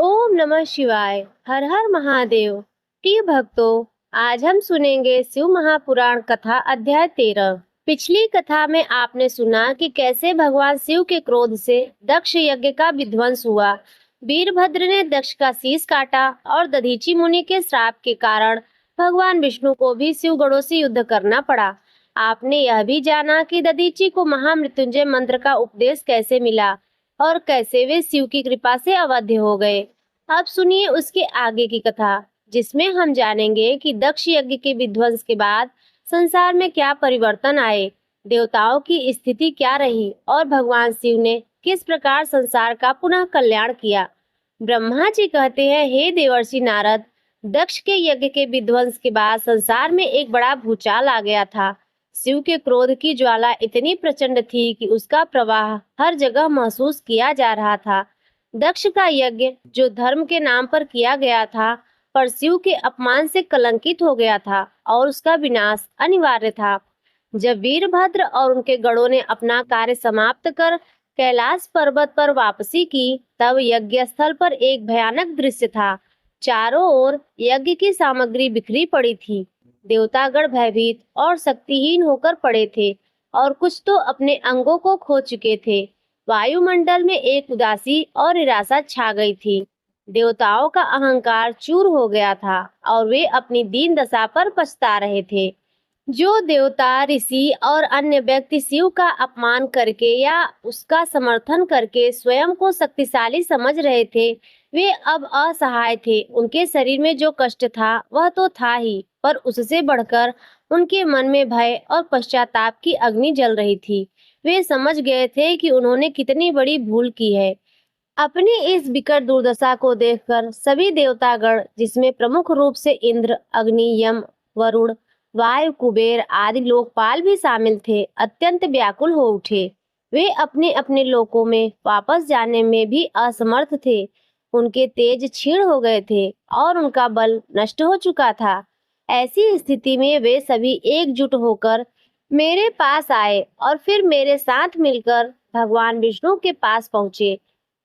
ओम नमः शिवाय। हर हर महादेव। प्रिय भक्तों, आज हम सुनेंगे शिव महापुराण कथा अध्याय 13। पिछली कथा में आपने सुना कि कैसे भगवान शिव के क्रोध से दक्ष यज्ञ का विध्वंस हुआ। वीरभद्र ने दक्ष का शीश काटा और दधीचि मुनि के श्राप के कारण भगवान विष्णु को भी शिव गणों से युद्ध करना पड़ा। आपने यह भी जाना कि दधीचि को महामृत्युंजय मंत्र का उपदेश कैसे मिला और कैसे वे शिव की कृपा से अवध्य हो गए। अब सुनिए उसके आगे की कथा, जिसमें हम जानेंगे कि दक्ष यज्ञ के विध्वंस के बाद संसार में क्या परिवर्तन आए, देवताओं की स्थिति क्या रही और भगवान शिव ने किस प्रकार संसार का पुनः कल्याण किया। ब्रह्मा जी कहते हैं, हे देवर्षि नारद, दक्ष के यज्ञ के विध्वंस के बाद संसार में एक बड़ा भूचाल आ गया था। शिव के क्रोध की ज्वाला इतनी प्रचंड थी कि उसका प्रवाह हर जगह महसूस किया जा रहा था। दक्ष का यज्ञ जो धर्म के नाम पर किया गया था, पर शिव के अपमान से कलंकित हो गया था और उसका विनाश अनिवार्य था। जब वीरभद्र और उनके गणों ने अपना कार्य समाप्त कर कैलाश पर्वत पर वापसी की, तब यज्ञ स्थल पर एक भयानक दृश्य था। चारों ओर यज्ञ की सामग्री बिखरी पड़ी थी। देवतागण भयभीत और शक्तिहीन होकर पड़े थे और कुछ तो अपने अंगों को खो चुके थे। वायुमंडल में एक उदासी और निराशा छा गई थी। देवताओं का अहंकार चूर हो गया था और वे अपनी दीन दशा पर पछता रहे थे। जो देवता, ऋषि और अन्य व्यक्ति शिव का अपमान करके या उसका समर्थन करके स्वयं को शक्तिशाली समझ रहे थे, वे अब असहाय थे। उनके शरीर में जो कष्ट था वह तो था ही, पर उससे बढ़कर उनके मन में भय और पश्चाताप की अग्नि जल रही थी। वे समझ गए थे कि उन्होंने कितनी बड़ी भूल की है। अपनी इस विकट दुर्दशा को देखकर सभी देवतागण, जिसमें प्रमुख रूप से इंद्र, अग्नि, यम, वरुण, वायु, कुबेर आदि लोकपाल भी शामिल थे, अत्यंत व्याकुल हो उठे। वे अपने अपने लोकों में वापस जाने में भी असमर्थ थे। उनके तेज क्षीण हो गए थे और उनका बल नष्ट हो चुका था। ऐसी स्थिति में वे सभी एकजुट होकर मेरे पास आए और फिर मेरे साथ मिलकर भगवान विष्णु के पास पहुंचे।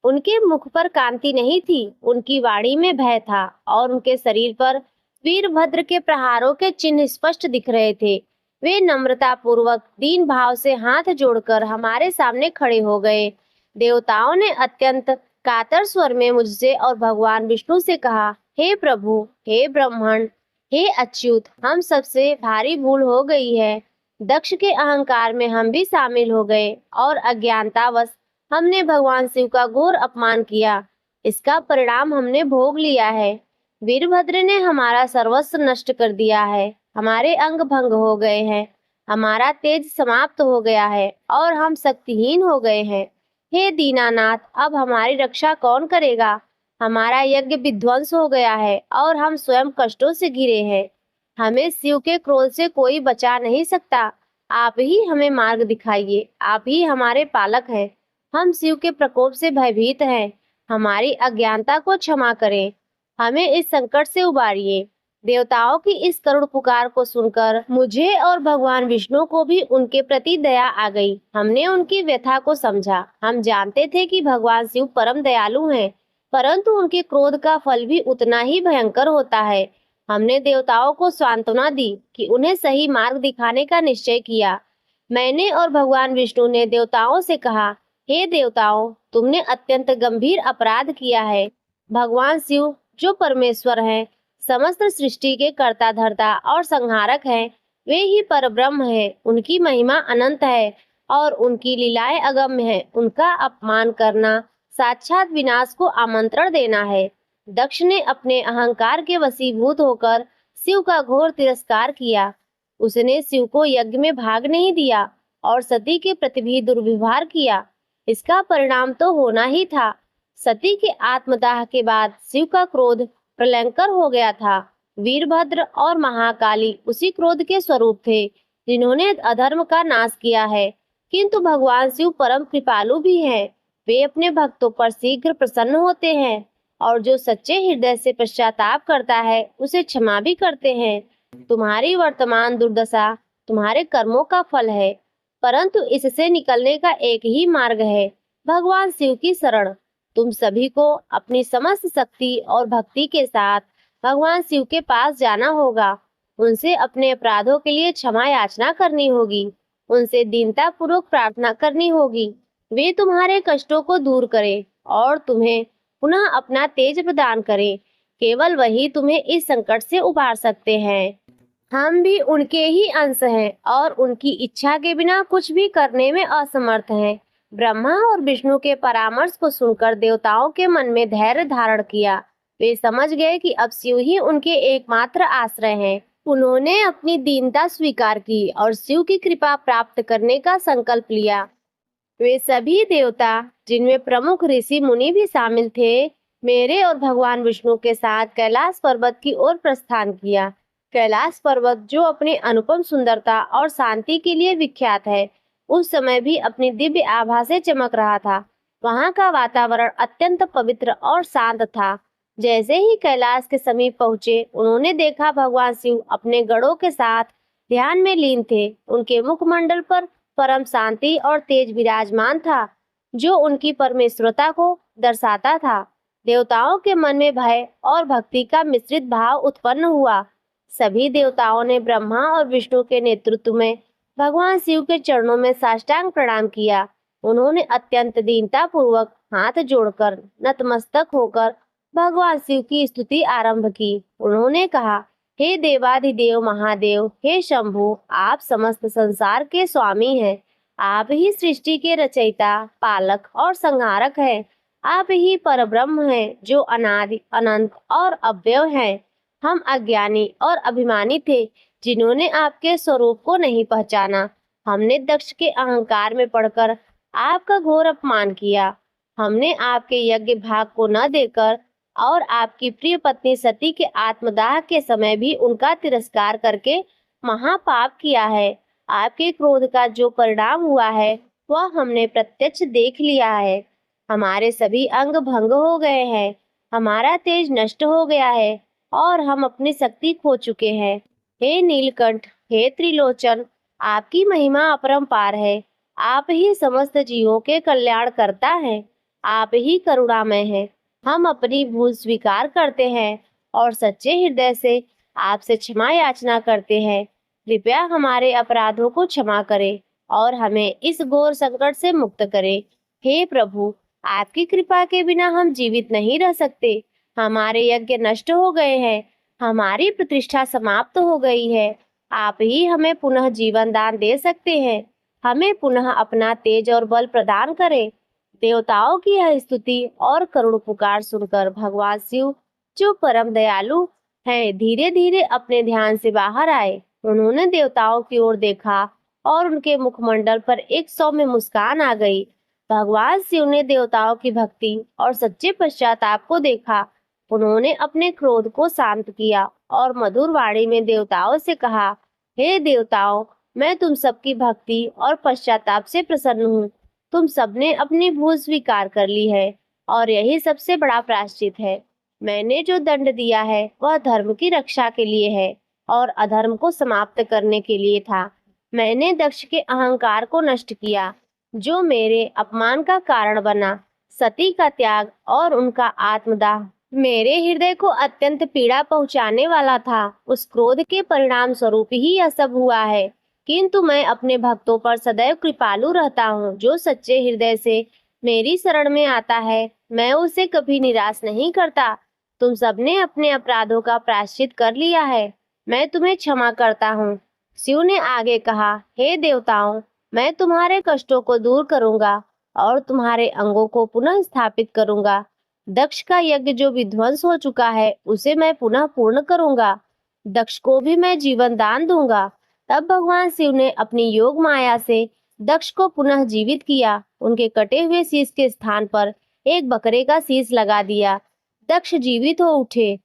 उनके मुख पर कांति नहीं थी, उनकी वाणी में भय था और उनके शरीर पर वीरभद्र के प्रहारों के चिन्ह स्पष्ट दिख रहे थे। वे नम्रता पूर्वक दीन भाव से हाथ जोड़कर हमारे सामने खड़े हो गए। देवताओं ने अत्यंत कातर स्वर में मुझसे और भगवान विष्णु से कहा, हे प्रभु, हे ब्रह्मण, हे अच्युत, हम सबसे भारी भूल हो गई है। दक्ष के अहंकार में हम भी शामिल हो गए और अज्ञानतावश हमने भगवान शिव का घोर अपमान किया। इसका परिणाम हमने भोग लिया है। वीरभद्र ने हमारा सर्वस्व नष्ट कर दिया है। हमारे अंग भंग हो गए हैं, हमारा तेज समाप्त हो गया है और हम शक्तिहीन हो गए हैं। हे दीनानाथ, अब हमारी रक्षा कौन करेगा? हमारा यज्ञ विध्वंस हो गया है और हम स्वयं कष्टों से घिरे हैं। हमें शिव के क्रोध से कोई बचा नहीं सकता। आप ही हमें मार्ग दिखाइए। आप ही हमारे पालक हैं। हम शिव के प्रकोप से भयभीत हैं। हमारी अज्ञानता को क्षमा करें। हमें इस संकट से उबारिए। देवताओं की इस करुण पुकार को सुनकर मुझे और भगवान विष्णु को भी उनके प्रति दया आ गई। हमने उनकी व्यथा को समझा। हम जानते थे कि भगवान शिव परम दयालु हैं, परंतु उनके क्रोध का फल भी उतना ही भयंकर होता है। हमने देवताओं को सांत्वना दी कि उन्हें सही मार्ग दिखाने का निश्चय किया। मैंने और भगवान विष्णु ने देवताओं से कहा, हे देवताओं, तुमने अत्यंत गंभीर अपराध किया है। भगवान शिव जो परमेश्वर हैं, समस्त सृष्टि के कर्ता धर्ता और संहारक हैं, वे ही परब्रह्म हैं। उनकी महिमा अनंत है और उनकी लीलाएं अगम्य हैं। उनका अपमान करना साक्षात विनाश को आमंत्रण देना है। दक्ष ने अपने अहंकार के वशीभूत होकर शिव का घोर तिरस्कार किया। उसने शिव को यज्ञ में भाग नहीं दिया और सती के प्रति भी दुर्व्यवहार किया। इसका परिणाम तो होना ही था। सती के आत्मदाह के बाद शिव का क्रोध प्रलयंकर हो गया था। वीरभद्र और महाकाली उसी क्रोध के स्वरूप थे, जिन्होंने अधर्म का नाश किया है। किंतु भगवान शिव परम कृपालु भी हैं। वे अपने भक्तों पर शीघ्र प्रसन्न होते हैं और जो सच्चे हृदय से पश्चाताप करता है उसे क्षमा भी करते हैं। तुम्हारी वर्तमान दुर्दशा तुम्हारे कर्मों का फल है, परंतु इससे निकलने का एक ही मार्ग है, भगवान शिव की शरण। तुम सभी को अपनी समस्त शक्ति और भक्ति के साथ भगवान शिव के पास जाना होगा। उनसे अपने अपराधों के लिए क्षमा याचना करनी होगी। उनसे दीनता पूर्वक प्रार्थना करनी होगी। वे तुम्हारे कष्टों को दूर करें और तुम्हें पुनः अपना तेज प्रदान करें। केवल वही तुम्हें इस संकट से उबार सकते हैं। हम भी उनके ही अंश हैं और उनकी इच्छा के बिना कुछ भी करने में असमर्थ हैं। ब्रह्मा और विष्णु के परामर्श को सुनकर देवताओं के मन में धैर्य धारण किया। वे समझ गए कि अब शिव ही उनके एकमात्र आश्रय हैं। उन्होंने अपनी दीनता स्वीकार की और शिव की कृपा प्राप्त करने का संकल्प लिया। वे सभी देवता, जिनमें प्रमुख ऋषि मुनि भी शामिल थे, मेरे और भगवान विष्णु के साथ कैलाश पर्वत की ओर प्रस्थान किया। कैलाश पर्वत, जो अपनी अनुपम सुंदरता और शांति के लिए विख्यात है, उस समय भी अपनी दिव्य आभा से चमक रहा था। वहां का वातावरण अत्यंत पवित्र और शांत था। जैसे ही कैलाश के समीप पहुंचे, उन्होंने देखा भगवान शिव अपने गणों के साथ ध्यान में लीन थे। उनके मुखमंडल पर परम शांति और तेज विराजमान था, जो उनकी परमेश्वरता को दर्शाता था। देवताओं के मन में भय और भक्ति का मिश्रित भाव उत्पन्न हुआ। सभी देवताओं ने ब्रह्मा और विष्णु के नेतृत्व में भगवान शिव के चरणों में साष्टांग प्रणाम किया। उन्होंने अत्यंत दीनता पूर्वक हाथ जोड़कर नतमस्तक होकर भगवान शिव की स्तुति आरंभ की। उन्होंने कहा, हे देवाधिदेव महादेव, हे शंभु, आप समस्त संसार के स्वामी हैं। आप ही सृष्टि के रचयिता, पालक और संहारक हैं। आप ही परब्रह्म हैं, जो अनादि, अनंत और अव्यय हैं। हम अज्ञानी और अभिमानी थे, जिन्होंने आपके स्वरूप को नहीं पहचाना। हमने दक्ष के अहंकार में पड़कर आपका घोर अपमान किया। हमने आपके यज्ञ भाग को न देकर और आपकी प्रिय पत्नी सती के आत्मदाह के समय भी उनका तिरस्कार करके महापाप किया है। आपके क्रोध का जो परिणाम हुआ है, वह हमने प्रत्यक्ष देख लिया है। हमारे सभी अंग भंग हो गए हैं। हमारा तेज नष्ट हो गया है और हम अपनी शक्ति खो चुके हैं। हे नीलकंठ, हे त्रिलोचन, आपकी महिमा अपरंपार है। आप ही समस्त जीवों के कल्याण करता है। आप ही करुणामय हैं। हम अपनी भूल स्वीकार करते हैं और सच्चे हृदय से आपसे क्षमा याचना करते हैं। कृपया हमारे अपराधों को क्षमा करें और हमें इस घोर संकट से मुक्त करें। हे प्रभु, आपकी कृपा के बिना हम जीवित नहीं रह सकते। हमारे यज्ञ नष्ट हो गए हैं। हमारी प्रतिष्ठा समाप्त हो गई है। आप ही हमें पुनः जीवन दान दे सकते हैं। हमें पुनः अपना तेज और बल प्रदान करें। देवताओं की यह स्तुति और करुण पुकार सुनकर भगवान शिव, जो परम दयालु है, धीरे धीरे अपने ध्यान से बाहर आए। उन्होंने देवताओं की ओर देखा और उनके मुखमंडल पर एक सौम्य मुस्कान आ गई। भगवान शिव ने देवताओं की भक्ति और सच्चे पश्चाताप को देखा। उन्होंने अपने क्रोध को शांत किया और मधुर वाणी में देवताओं से कहा, हे देवताओं, मैं तुम सबकी भक्ति और पश्चाताप से प्रसन्न हूँ। तुम सबने अपनी भूल स्वीकार कर ली है और यही सबसे बड़ा प्रायश्चित है। मैंने जो दंड दिया है, वह धर्म की रक्षा के लिए है और अधर्म को समाप्त करने के लिए था। मैंने दक्ष के अहंकार को नष्ट किया, जो मेरे अपमान का कारण बना। सती का त्याग और उनका आत्मदाह मेरे हृदय को अत्यंत पीड़ा पहुंचाने वाला था। उस क्रोध के परिणाम स्वरूप ही यह सब हुआ है। किंतु मैं अपने भक्तों पर सदैव कृपालु रहता हूँ। जो सच्चे हृदय से मेरी शरण में आता है, मैं उसे कभी निराश नहीं करता। तुम सबने अपने अपराधों का प्रायश्चित कर लिया है। मैं तुम्हें क्षमा करता हूँ। शिव ने आगे कहा, हे देवताओं, मैं तुम्हारे कष्टों को दूर करूंगा और तुम्हारे अंगों को पुनः स्थापित करूंगा। दक्ष का यज्ञ जो विध्वंस हो चुका है, उसे मैं पुनः पूर्ण करूंगा। दक्ष को भी मैं जीवन दान दूंगा। तब भगवान शिव ने अपनी योग माया से दक्ष को पुनः जीवित किया। उनके कटे हुए शीश के स्थान पर एक बकरे का शीश लगा दिया। दक्ष जीवित हो उठे,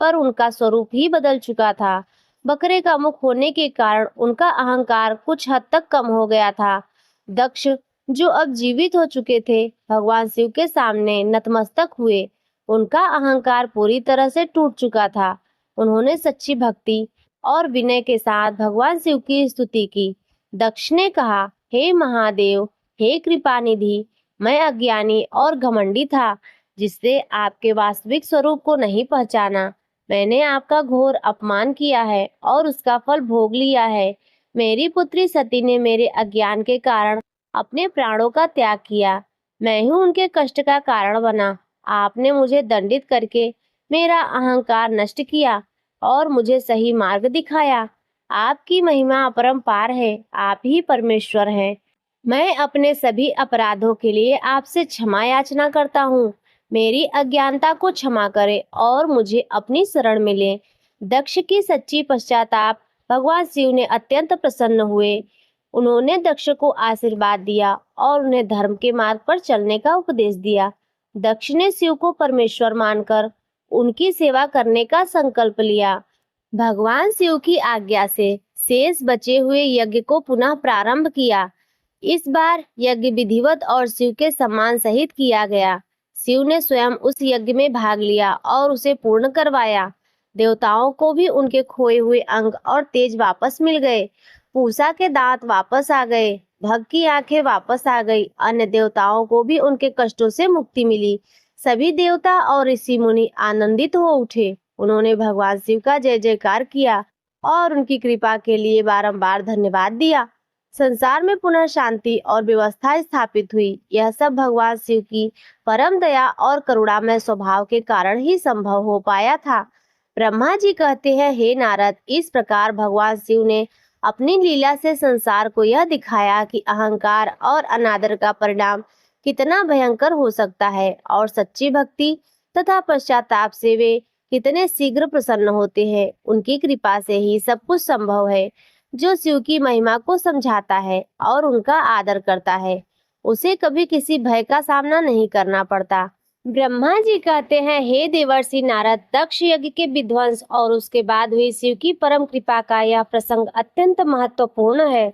पर उनका स्वरूप ही बदल चुका था। बकरे का मुख होने के कारण उनका अहंकार कुछ हद तक कम हो गया था। दक्ष, जो अब जीवित हो चुके थे, भगवान शिव के सामने नतमस्तक हुए। उनका अहंकार पूरी तरह से टूट चुका था। उन्होंने सच्ची भक्ति और विनय के साथ भगवान शिव की स्तुति की। दक्ष ने कहा, हे महादेव, हे कृपानिधि, मैं अज्ञानी और घमंडी था। जिससे आपके वास्तविक स्वरूप को नहीं पहचाना। मैंने आपका घोर अपमान किया है और उसका फल भोग लिया है। मेरी पुत्री सती ने मेरे अज्ञान के कारण अपने प्राणों का त्याग किया। मैं ही उनके कष्ट का कारण बना। आपने मुझे दंडित करके मेरा अहंकार नष्ट किया और मुझे सही मार्ग दिखाया। आपकी महिमा अपरंपार है। आप ही परमेश्वर हैं। मैं अपने सभी अपराधों के लिए आपसे क्षमा याचना करता हूँ। मेरी अज्ञानता को क्षमा करें और मुझे अपनी शरण मिले। दक्ष की सच्ची पश्चाताप भगवान शिव ने अत्यंत प्रसन्न हुए। उन्होंने दक्ष को आशीर्वाद दिया और उन्हें धर्म के मार्ग पर चलने का उपदेश दिया। दक्ष ने शिव को परमेश्वर मानकर उनकी सेवा करने का संकल्प लिया। भगवान शिव की आज्ञा से शेष बचे हुए यज्ञ को पुनः प्रारंभ किया। इस बार यज्ञ विधिवत और शिव के सम्मान सहित किया गया। शिव ने स्वयं उस यज्ञ में भाग लिया और उसे पूर्ण करवाया। देवताओं को भी उनके खोए हुए अंग और तेज वापस मिल गए। पूषा के दांत वापस आ गए। भग की आंखें वापस आ गई। अन्य देवताओं को भी उनके कष्टों से मुक्ति मिली। सभी देवता और ऋषि मुनि आनंदित हो उठे। उन्होंने भगवान शिव का जय जयकार किया और उनकी कृपा के लिए बारंबार धन्यवाद दिया। संसार में पुनः शांति और व्यवस्था स्थापित हुई। यह सब भगवान शिव की परम दया और करुणामय स्वभाव के कारण ही संभव हो पाया था। ब्रह्मा जी कहते हैं, हे नारद, इस प्रकार भगवान शिव ने अपनी लीला से संसार को यह दिखाया कि अहंकार और अनादर का परिणाम कितना भयंकर हो सकता है और सच्ची भक्ति तथा पश्चाताप से वे कितने शीघ्र प्रसन्न होते हैं। उनकी कृपा से ही सब कुछ संभव है। जो शिव की महिमा को समझाता है और उनका आदर करता है, उसे कभी किसी भय का सामना नहीं करना पड़ता। ब्रह्मा जी कहते हैं, हे देवर्षि नारद, दक्ष यज्ञ के विध्वंस और उसके बाद हुई शिव की परम कृपा का यह प्रसंग अत्यंत महत्वपूर्ण है।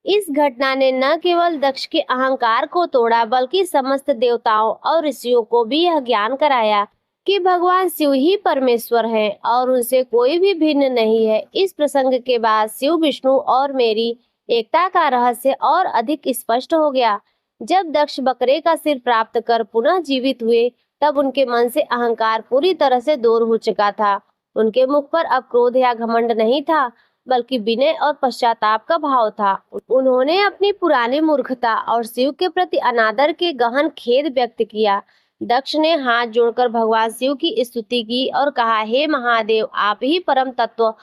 इस घटना ने न केवल दक्ष के अहंकार को तोड़ा, बल्कि समस्त देवताओं और ऋषियों को भी यह ज्ञान कराया कि भगवान शिव ही परमेश्वर हैं और उनसे कोई भी भिन्न नहीं है। इस प्रसंग के बाद शिव, विष्णु और मेरी एकता का रहस्य और अधिक स्पष्ट हो गया। जब दक्ष बकरे का सिर प्राप्त कर पुनः जीवित हुए, तब उनके मन से अहंकार पूरी तरह से दूर हो चुका था। उनके मुख पर अब क्रोध या घमंड नहीं था, बल्कि विनय और पश्चाताप का भाव था। उन्होंने अपनी पुरानी मूर्खता और शिव के प्रति अनादर के गहन खेद व्यक्त किया। दक्ष ने हाथ जोड़कर भगवान शिव की स्तुति की और कहा, हे महादेव, आप ही परम तत्व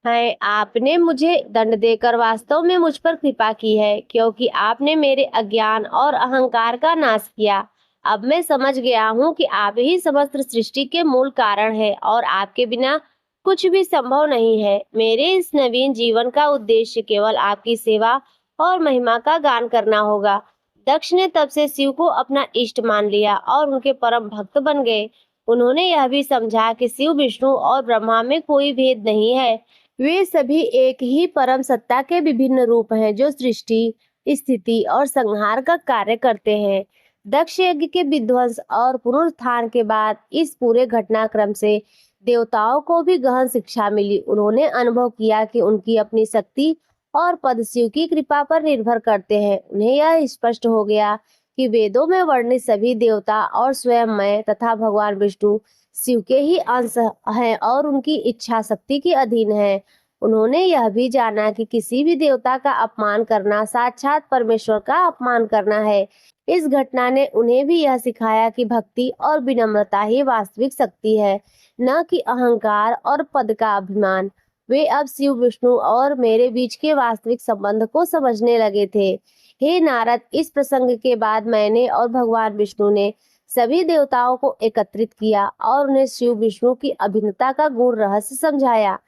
हैं। आपने मुझे दंड देकर वास्तव में मुझ पर कृपा की है, क्योंकि आपने मेरे अज्ञान और अहंकार का नाश किया। अब मैं समझ गया हूँ कि आप ही समस्त सृष्टि के मूल कारण हैं और आपके बिना कुछ भी संभव नहीं है। मेरे इस नवीन जीवन का उद्देश्य केवल आपकी सेवा और महिमा का गान करना होगा। दक्ष ने तब से शिव को अपना इष्ट मान लिया और उनके परम भक्त बन गए। उन्होंने यह भी समझा कि शिव, विष्णु और ब्रह्मा में कोई भेद नहीं है। वे सभी एक ही परम सत्ता के विभिन्न रूप हैं, जो सृष्टि, स्थिति और संहार का कार्य करते हैं। दक्ष यज्ञ के विध्वंस और पुनरुत्थान के बाद इस पूरे घटनाक्रम से देवताओं को भी गहन शिक्षा मिली। उन्होंने अनुभव किया कि उनकी अपनी शक्ति और पद शिव की कृपा पर निर्भर करते हैं। उन्हें यह स्पष्ट हो गया कि वेदों में वर्णित सभी देवता और स्वयं मैं तथा भगवान विष्णु शिव के ही अंश हैं और उनकी इच्छा शक्ति के अधीन है। उन्होंने यह भी जाना कि किसी भी देवता का अपमान करना साक्षात परमेश्वर का अपमान करना है। इस घटना ने उन्हें भी यह सिखाया कि भक्ति और विनम्रता ही वास्तविक शक्ति है, न कि अहंकार और पद का अभिमान। वे अब शिव, विष्णु और मेरे बीच के वास्तविक संबंध को समझने लगे थे। हे नारद, इस प्रसंग के बाद मैंने और भगवान विष्णु ने सभी देवताओं को एकत्रित किया और उन्हें शिव, विष्णु की अभिन्नता का गूढ़ रहस्य समझाया।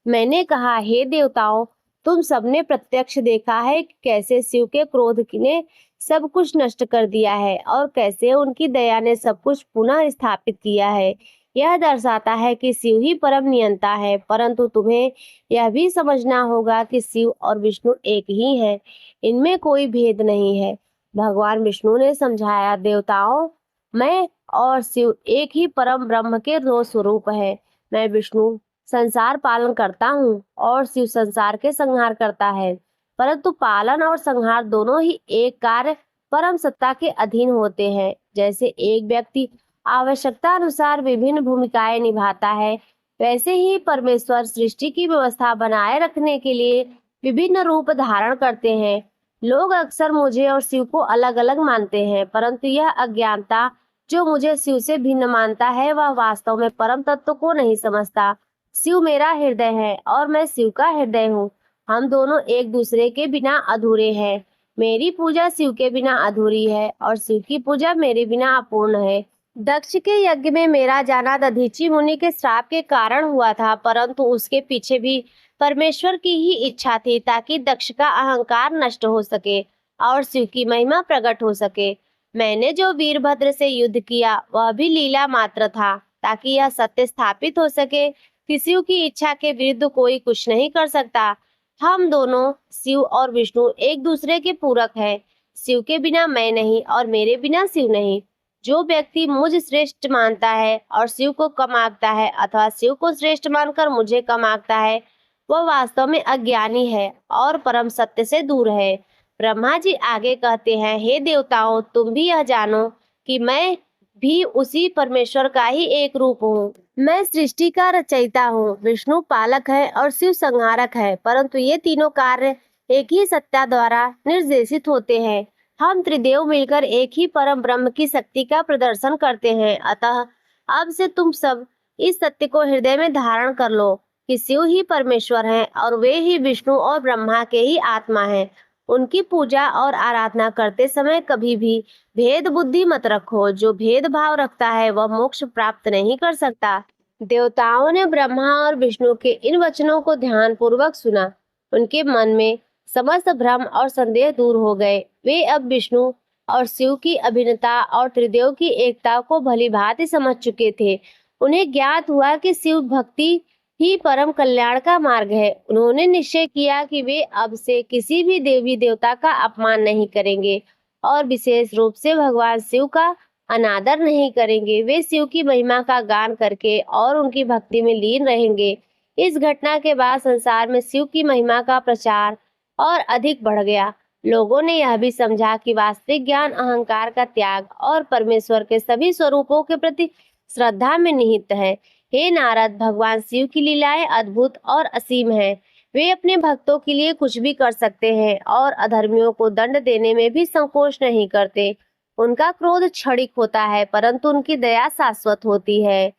मैंने कहा, हे देवताओं, तुम सबने प्रत्यक्ष देखा है कि कैसे शिव के क्रोध ने सब कुछ नष्ट कर दिया है और कैसे उनकी दया ने सब कुछ पुनः स्थापित किया है। यह दर्शाता है कि शिव ही परम नियंता है, परंतु तुम्हें यह भी समझना होगा कि शिव और विष्णु एक ही हैं, इनमें कोई भेद नहीं है। भगवान विष्णु ने समझाया, देवताओं, मैं और शिव एक ही परम ब्रह्म के दो स्वरूप है। मैं विष्णु संसार पालन करता हूँ और शिव संसार के संहार करता है, परंतु पालन और संहार दोनों ही एक कार्य परम सत्ता के अधीन होते हैं। जैसे एक व्यक्ति आवश्यकता अनुसार विभिन्न भूमिकाएं निभाता है, वैसे ही परमेश्वर सृष्टि की व्यवस्था बनाए रखने के लिए विभिन्न रूप धारण करते हैं। लोग अक्सर मुझे और शिव को अलग अलग मानते हैं, परंतु यह अज्ञानता जो मुझे शिव से भिन्न मानता है वह वास्तव में परम तत्व को नहीं समझता। शिव मेरा हृदय है और मैं शिव का हृदय हूँ। हम दोनों एक दूसरे के बिना अधूरे हैं। मेरी पूजा शिव के बिना अधूरी है और शिव की पूजा मेरे बिना अपूर्ण है। दक्ष के यज्ञ में मेरा जाना दधीचि मुनि के श्राप के कारण हुआ था, परंतु उसके पीछे भी परमेश्वर की ही इच्छा थी, ताकि दक्ष का अहंकार नष्ट हो सके और शिव की महिमा प्रकट हो सके। मैंने जो वीरभद्र से युद्ध किया वह भी लीला मात्र था, ताकि यह सत्य स्थापित हो सके कि शिव की इच्छा के विरुद्ध कोई कुछ नहीं कर सकता। हम दोनों शिव और विष्णु एक दूसरे के पूरक हैं। शिव के बिना मैं नहीं और मेरे बिना शिव नहीं। जो व्यक्ति मुझ श्रेष्ठ मानता है और शिव को कम आंकता है, अथवा शिव को श्रेष्ठ मानकर मुझे कम आंकता है, वह वास्तव में अज्ञानी है और परम सत्य से दूर है। ब्रह्मा जी आगे कहते हैं, हे देवताओं, तुम भी यह जानो कि मैं भी उसी परमेश्वर का ही एक रूप हूँ। मैं सृष्टि का रचयिता हूँ। विष्णु पालक है और शिव संहारक है, परंतु ये तीनों कार्य एक ही सत्ता द्वारा निर्देशित होते हैं। हम त्रिदेव मिलकर एक ही परम ब्रह्म की शक्ति का प्रदर्शन करते हैं। अतः अब से तुम सब इस सत्य को हृदय में धारण कर लो कि शिव ही परमेश्वर हैं और वे ही विष्णु और ब्रह्मा के ही आत्मा हैं। उनकी पूजा और आराधना करते समय कभी भी भेद बुद्धि मत रखो। जो भेदभाव रखता है वह मोक्ष प्राप्त नहीं कर सकता। देवताओं ने ब्रह्मा और विष्णु के इन वचनों को ध्यान पूर्वक सुना। उनके मन में समस्त भ्रम और संदेह दूर हो गए। वे अब विष्णु और शिव की अभिन्नता और त्रिदेव की एकता को भली भांति समझ चुके थे। उन्हें ज्ञात हुआ कि शिव भक्ति ही परम कल्याण का मार्ग है। उन्होंने निश्चय किया कि वे अब से किसी भी देवी देवता का अपमान नहीं करेंगे और विशेष रूप से भगवान शिव का अनादर नहीं करेंगे। वे शिव की महिमा का गान करके और उनकी भक्ति में लीन रहेंगे। इस घटना के बाद संसार में शिव की महिमा का प्रचार और अधिक बढ़ गया। लोगों ने यह भी समझा कि वास्तविक ज्ञान अहंकार का त्याग और परमेश्वर के सभी स्वरूपों के प्रति श्रद्धा में निहित है। हे नारद, भगवान शिव की लीलाएं अद्भुत और असीम हैं। वे अपने भक्तों के लिए कुछ भी कर सकते हैं और अधर्मियों को दंड देने में भी संकोच नहीं करते। उनका क्रोध क्षणिक होता है, परंतु उनकी दया शाश्वत होती है।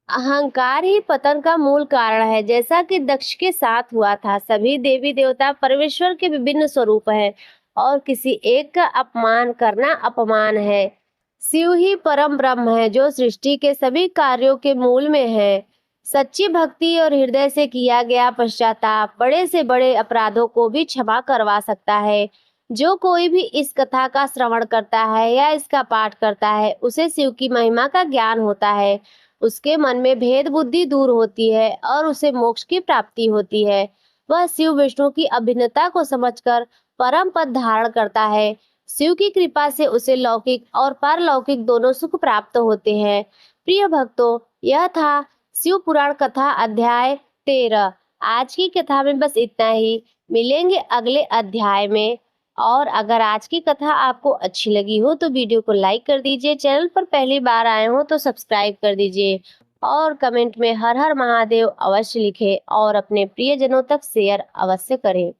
अहंकार ही पतन का मूल कारण है, जैसा कि दक्ष के साथ हुआ था। सभी देवी देवता परमेश्वर के विभिन्न स्वरूप हैं और किसी एक का अपमान करना अपमान है। शिव ही परम ब्रह्म है जो सृष्टि के सभी कार्यों के मूल में है। सच्ची भक्ति और हृदय से किया गया पश्चाताप बड़े से बड़े अपराधों को भी क्षमा करवा सकता है। जो कोई भी इस कथा का श्रवण करता है या इसका पाठ करता है, उसे शिव की महिमा का ज्ञान होता है। उसके मन में भेद बुद्धि दूर होती है और उसे मोक्ष की प्राप्ति होती है। वह शिव विष्णु की अभिन्नता को समझकर परम पद धारण करता है। शिव की कृपा से उसे लौकिक और पारलौकिक दोनों सुख प्राप्त होते हैं। प्रिय भक्तों, यह था शिव पुराण कथा अध्याय 13। आज की कथा में बस इतना ही। मिलेंगे अगले अध्याय में। और अगर आज की कथा आपको अच्छी लगी हो तो वीडियो को लाइक कर दीजिए। चैनल पर पहली बार आए हो तो सब्सक्राइब कर दीजिए और कमेंट में हर हर महादेव अवश्य लिखें और अपने प्रियजनों तक शेयर अवश्य करें।